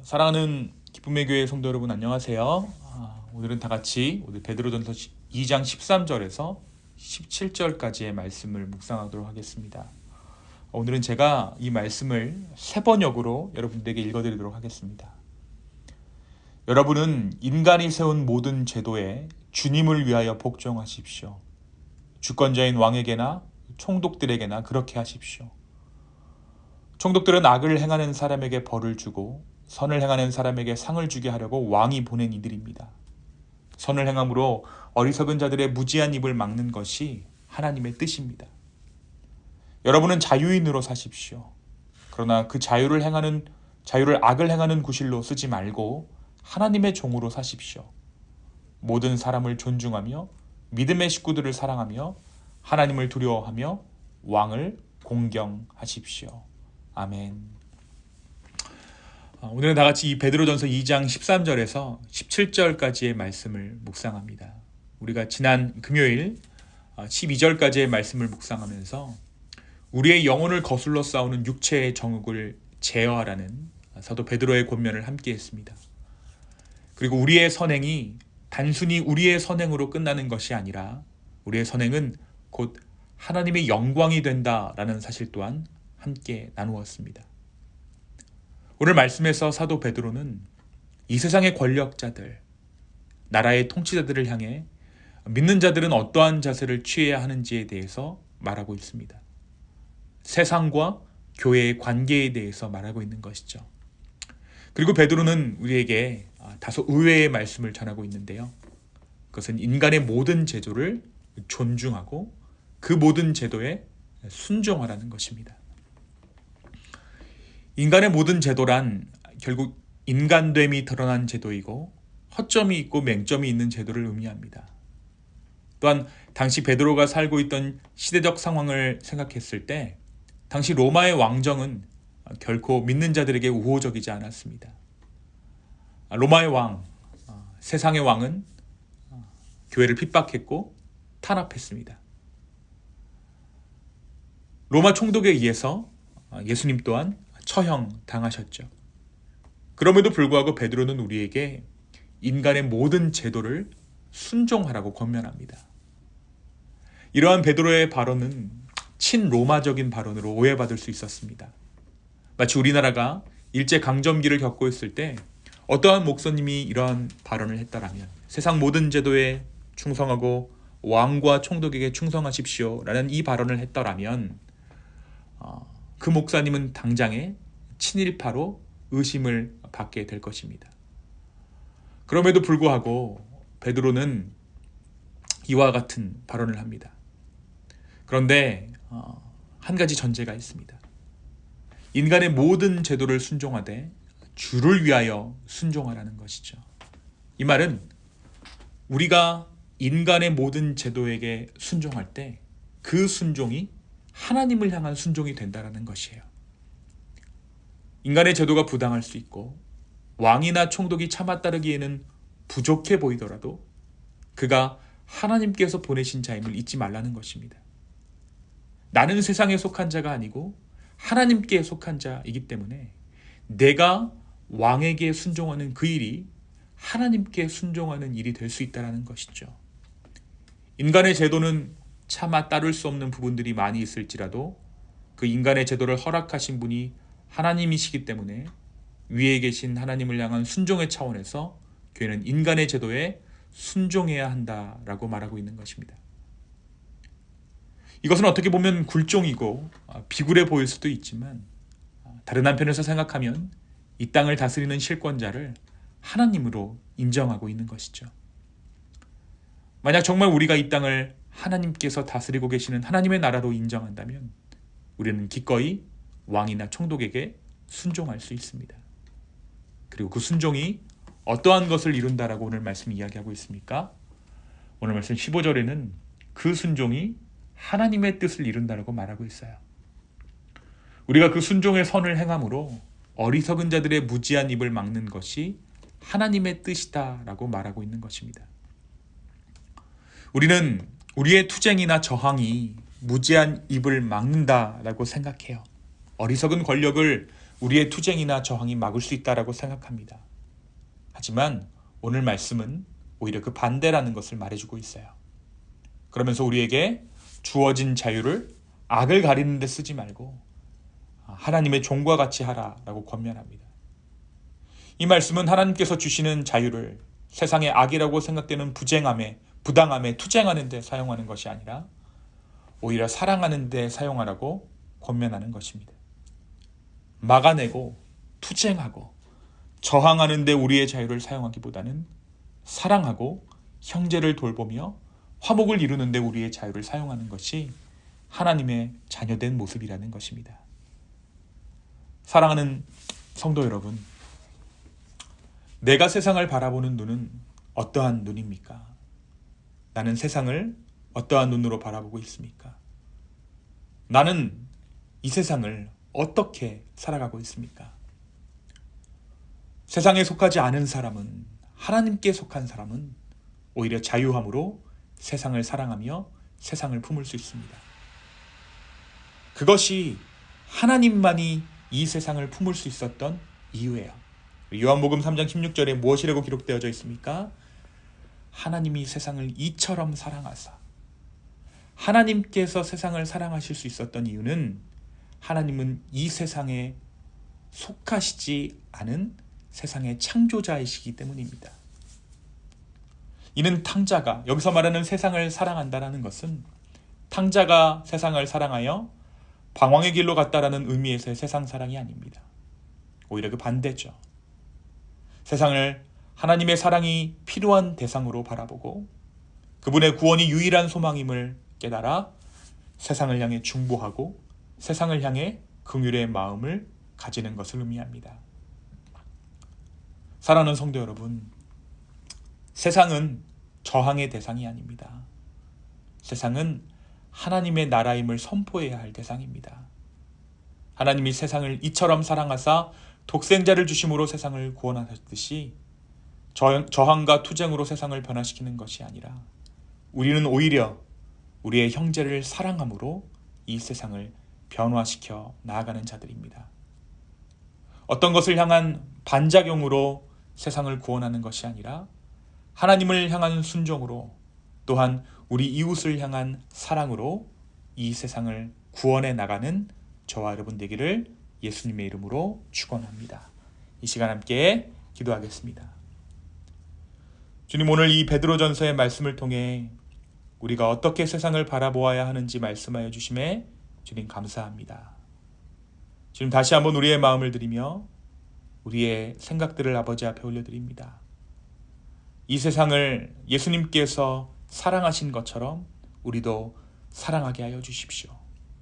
사랑하는 기쁨의 교회 성도 여러분, 안녕하세요. 오늘은 다 같이 오늘 베드로전서 2장 13절에서 17절까지의 말씀을 묵상하도록 하겠습니다. 오늘은 제가 이 말씀을 세 번역으로 여러분들에게 읽어드리도록 하겠습니다. 여러분은 인간이 세운 모든 제도에 주님을 위하여 복종하십시오. 주권자인 왕에게나 총독들에게나 그렇게 하십시오. 총독들은 악을 행하는 사람에게 벌을 주고 선을 행하는 사람에게 상을 주게 하려고 왕이 보낸 이들입니다. 선을 행함으로 어리석은 자들의 무지한 입을 막는 것이 하나님의 뜻입니다. 여러분은 자유인으로 사십시오. 그러나 그 자유를 악을 행하는 구실로 쓰지 말고 하나님의 종으로 사십시오. 모든 사람을 존중하며 믿음의 식구들을 사랑하며 하나님을 두려워하며 왕을 공경하십시오. 아멘. 오늘은 다 같이 이 베드로전서 2장 13절에서 17절까지의 말씀을 묵상합니다. 우리가 지난 금요일 12절까지의 말씀을 묵상하면서 우리의 영혼을 거슬러 싸우는 육체의 정욕을 제어하라는 사도 베드로의 권면을 함께 했습니다. 그리고 우리의 선행이 단순히 우리의 선행으로 끝나는 것이 아니라 우리의 선행은 곧 하나님의 영광이 된다라는 사실 또한 함께 나누었습니다. 오늘 말씀에서 사도 베드로는 이 세상의 권력자들, 나라의 통치자들을 향해 믿는 자들은 어떠한 자세를 취해야 하는지에 대해서 말하고 있습니다. 세상과 교회의 관계에 대해서 말하고 있는 것이죠. 그리고 베드로는 우리에게 다소 의외의 말씀을 전하고 있는데요. 그것은 인간의 모든 제도를 존중하고 그 모든 제도에 순종하라는 것입니다. 인간의 모든 제도란 결국 인간됨이 드러난 제도이고 허점이 있고 맹점이 있는 제도를 의미합니다. 또한 당시 베드로가 살고 있던 시대적 상황을 생각했을 때 당시 로마의 왕정은 결코 믿는 자들에게 우호적이지 않았습니다. 로마의 왕, 세상의 왕은 교회를 핍박했고 탄압했습니다. 로마 총독에 의해서 예수님 또한 처형당하셨죠. 그럼에도 불구하고 베드로는 우리에게 인간의 모든 제도를 순종하라고 권면합니다. 이러한 베드로의 발언은 친로마적인 발언으로 오해받을 수 있었습니다. 마치 우리나라가 일제강점기를 겪고 있을 때 어떠한 목사님이 이러한 발언을 했다라면 세상 모든 제도에 충성하고 왕과 총독에게 충성하십시오 라는 이 발언을 했더라면 그 목사님은 당장에 친일파로 의심을 받게 될 것입니다. 그럼에도 불구하고 베드로는 이와 같은 발언을 합니다. 그런데 한 가지 전제가 있습니다. 인간의 모든 제도를 순종하되 주를 위하여 순종하라는 것이죠. 이 말은 우리가 인간의 모든 제도에게 순종할 때 그 순종이 하나님을 향한 순종이 된다는 것이에요. 인간의 제도가 부당할 수 있고 왕이나 총독이 참아 따르기에는 부족해 보이더라도 그가 하나님께서 보내신 자임을 잊지 말라는 것입니다. 나는 세상에 속한 자가 아니고 하나님께 속한 자이기 때문에 내가 왕에게 순종하는 그 일이 하나님께 순종하는 일이 될 수 있다는 것이죠. 인간의 제도는 차마 따를 수 없는 부분들이 많이 있을지라도 그 인간의 제도를 허락하신 분이 하나님이시기 때문에 위에 계신 하나님을 향한 순종의 차원에서 교회는 인간의 제도에 순종해야 한다라고 말하고 있는 것입니다. 이것은 어떻게 보면 굴종이고 비굴해 보일 수도 있지만 다른 한편에서 생각하면 이 땅을 다스리는 실권자를 하나님으로 인정하고 있는 것이죠. 만약 정말 우리가 이 땅을 하나님께서 다스리고 계시는 하나님의 나라로 인정한다면 우리는 기꺼이 왕이나 총독에게 순종할 수 있습니다. 그리고 그 순종이 어떠한 것을 이룬다라고 오늘 말씀 이야기하고 있습니까? 오늘 말씀 15절에는 그 순종이 하나님의 뜻을 이룬다라고 말하고 있어요. 우리가 그 순종의 선을 행함으로 어리석은 자들의 무지한 입을 막는 것이 하나님의 뜻이다라고 말하고 있는 것입니다. 우리는 우리의 투쟁이나 저항이 무지한 입을 막는다라고 생각해요. 어리석은 권력을 우리의 투쟁이나 저항이 막을 수 있다라고 생각합니다. 하지만 오늘 말씀은 오히려 그 반대라는 것을 말해주고 있어요. 그러면서 우리에게 주어진 자유를 악을 가리는 데 쓰지 말고 하나님의 종과 같이 하라라고 권면합니다. 이 말씀은 하나님께서 주시는 자유를 세상의 악이라고 생각되는 부쟁함에, 부당함에 투쟁하는 데 사용하는 것이 아니라 오히려 사랑하는 데 사용하라고 권면하는 것입니다. 막아내고 투쟁하고 저항하는 데 우리의 자유를 사용하기보다는 사랑하고 형제를 돌보며 화목을 이루는 데 우리의 자유를 사용하는 것이 하나님의 자녀된 모습이라는 것입니다. 사랑하는 성도 여러분, 내가 세상을 바라보는 눈은 어떠한 눈입니까? 나는 세상을 어떠한 눈으로 바라보고 있습니까? 나는 이 세상을 어떻게 살아가고 있습니까? 세상에 속하지 않은 사람은, 하나님께 속한 사람은 오히려 자유함으로 세상을 사랑하며 세상을 품을 수 있습니다. 그것이 하나님만이 이 세상을 품을 수 있었던 이유예요. 요한복음 3장 16절에 무엇이라고 기록되어져 있습니까? 하나님이 세상을 이처럼 사랑하사. 하나님께서 세상을 사랑하실 수 있었던 이유는 하나님은 이 세상에 속하시지 않은 세상의 창조자이시기 때문입니다. 이는 탕자가, 여기서 말하는 세상을 사랑한다라는 것은 탕자가 세상을 사랑하여 방황의 길로 갔다라는 의미에서의 세상 사랑이 아닙니다. 오히려 그 반대죠. 세상을 하나님의 사랑이 필요한 대상으로 바라보고 그분의 구원이 유일한 소망임을 깨달아 세상을 향해 중보하고 세상을 향해 긍휼의 마음을 가지는 것을 의미합니다. 사랑하는 성도 여러분, 세상은 저항의 대상이 아닙니다. 세상은 하나님의 나라임을 선포해야 할 대상입니다. 하나님이 세상을 이처럼 사랑하사 독생자를 주심으로 세상을 구원하셨듯이 저항과 투쟁으로 세상을 변화시키는 것이 아니라 우리는 오히려 우리의 형제를 사랑함으로 이 세상을 변화시켜 나아가는 자들입니다. 어떤 것을 향한 반작용으로 세상을 구원하는 것이 아니라 하나님을 향한 순종으로 또한 우리 이웃을 향한 사랑으로 이 세상을 구원해 나가는 저와 여러분 되기를 예수님의 이름으로 축원합니다. 이 시간 함께 기도하겠습니다. 주님, 오늘 이 베드로전서의 말씀을 통해 우리가 어떻게 세상을 바라보아야 하는지 말씀하여 주심에 주님 감사합니다. 주님, 다시 한번 우리의 마음을 드리며 우리의 생각들을 아버지 앞에 올려드립니다. 이 세상을 예수님께서 사랑하신 것처럼 우리도 사랑하게 하여 주십시오.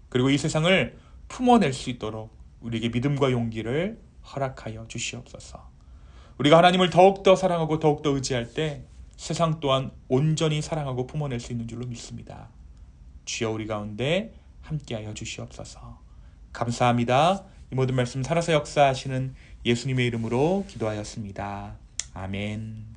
그리고 이 세상을 품어낼 수 있도록 우리에게 믿음과 용기를 허락하여 주시옵소서. 우리가 하나님을 더욱더 사랑하고 더욱더 의지할 때 세상 또한 온전히 사랑하고 품어낼 수 있는 줄로 믿습니다. 주여, 우리 가운데 함께하여 주시옵소서. 감사합니다. 이 모든 말씀 살아서 역사하시는 예수님의 이름으로 기도하였습니다. 아멘.